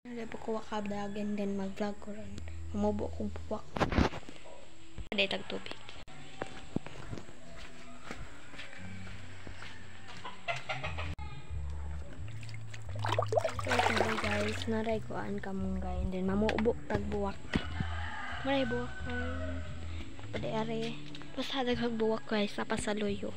Hindi po ko wakadag and then mag-vlog ko rin. Mamubo kong puwak. Aday tagtubig. So, ito guys, naray ko an kamunggay and then mamubo tagbuwak. Maray buwak ko. Paday are. Pasadag tagbuwak guys, napasaluyo.